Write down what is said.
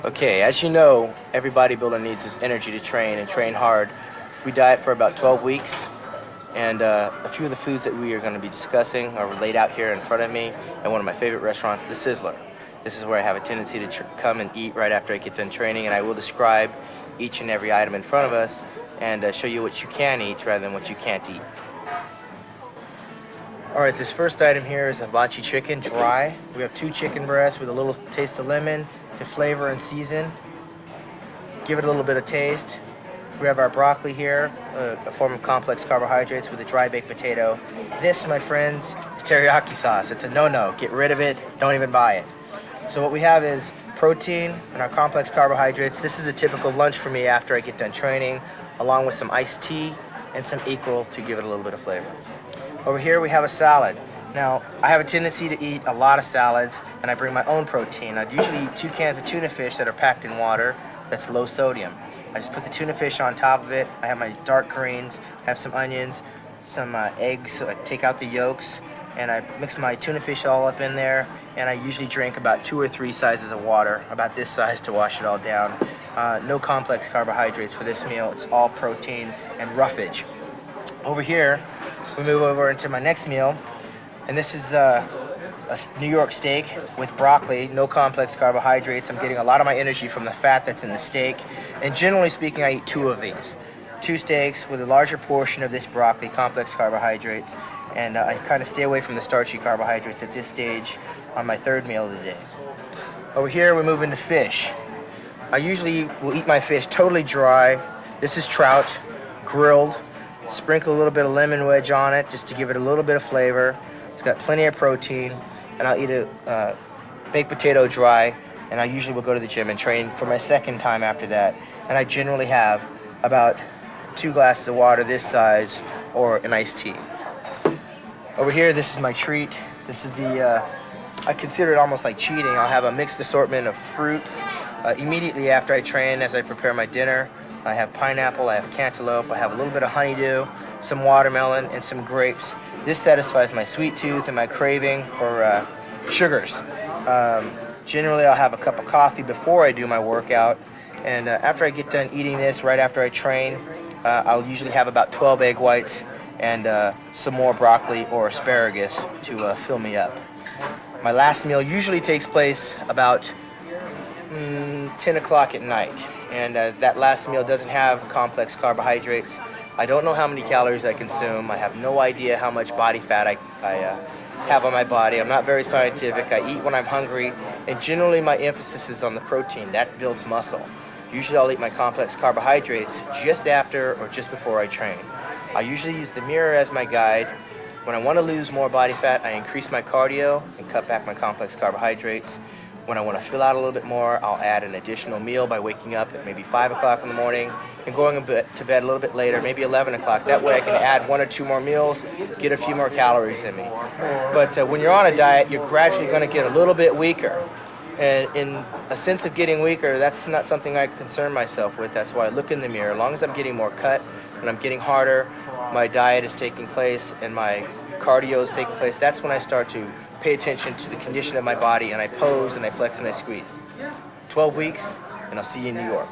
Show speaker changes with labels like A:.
A: Okay, as you know, every bodybuilder needs his energy to train and train hard. We diet for about 12 weeks, and a few of the foods that we are going to be discussing are laid out here in front of me at one of my favorite restaurants, the Sizzler. This is where I have a tendency to come and eat right after I get done training, and I will describe each and every item in front of us and show you what you can eat rather than what you can't eat. Alright, this first item here is hibachi chicken, dry. We have 2 chicken breasts with a little taste of lemon to flavor and season. Give it a little bit of taste. We have our broccoli here, a form of complex carbohydrates with a dry baked potato. This, my friends, is teriyaki sauce. It's a no-no. Get rid of it. Don't even buy it. So what we have is protein and our complex carbohydrates. This is a typical lunch for me after I get done training, along with some iced tea and some equal to give it a little bit of flavor. Over here we have a salad. Now, I have a tendency to eat a lot of salads, and I bring my own protein. I'd usually eat 2 cans of tuna fish that are packed in water that's low sodium. I just put the tuna fish on top of it. I have my dark greens, have some onions, some eggs, so I take out the yolks, and I mix my tuna fish all up in there, and I usually drink about 2 or 3 sizes of water, about this size to wash it all down. No complex carbohydrates for this meal. It's all protein and roughage. Over here, we move over into my next meal, and this is a New York steak with broccoli, no complex carbohydrates. I'm getting a lot of my energy from the fat that's in the steak, and generally speaking, I eat 2 of these. 2 steaks with a larger portion of this broccoli, complex carbohydrates, and I kind of stay away from the starchy carbohydrates at this stage on my 3rd meal of the day. Over here, we move into fish. I usually will eat my fish totally dry. This is trout, grilled. Sprinkle a little bit of lemon wedge on it just to give it a little bit of flavor. It's got plenty of protein, and I'll eat a baked potato dry, and I usually will go to the gym and train for my 2nd time after that. And I generally have about 2 glasses of water this size or an iced tea. Over here, this is my treat. This is I consider it almost like cheating. I'll have a mixed assortment of fruits immediately after I train as I prepare my dinner. I have pineapple, I have cantaloupe, I have a little bit of honeydew, some watermelon, and some grapes. This satisfies my sweet tooth and my craving for sugars. Generally, I'll have a cup of coffee before I do my workout, and after I get done eating this, right after I train, I'll usually have about 12 egg whites and some more broccoli or asparagus to fill me up. My last meal usually takes place about 10 o'clock at night, and that last meal doesn't have complex carbohydrates. I don't know how many calories I consume. I have no idea how much body fat I have on my body. I'm not very scientific. I eat when I'm hungry, and generally my emphasis is on the protein. That builds muscle. Usually I'll eat my complex carbohydrates just after or just before I train. I usually use the mirror as my guide. When I want to lose more body fat, I increase my cardio and cut back my complex carbohydrates. When I want to fill out a little bit more, I'll add an additional meal by waking up at maybe 5 o'clock in the morning and going to bed a little bit later, maybe 11 o'clock. That way I can add 1 or 2 more meals, get a few more calories in me. But when you're on a diet, you're gradually going to get a little bit weaker. And in a sense of getting weaker, that's not something I concern myself with. That's why I look in the mirror. As long as I'm getting more cut and I'm getting harder, my diet is taking place and my cardio is taking place, that's when I start to pay attention to the condition of my body, and I pose and I flex and I squeeze. 12 weeks, and I'll see you in New York.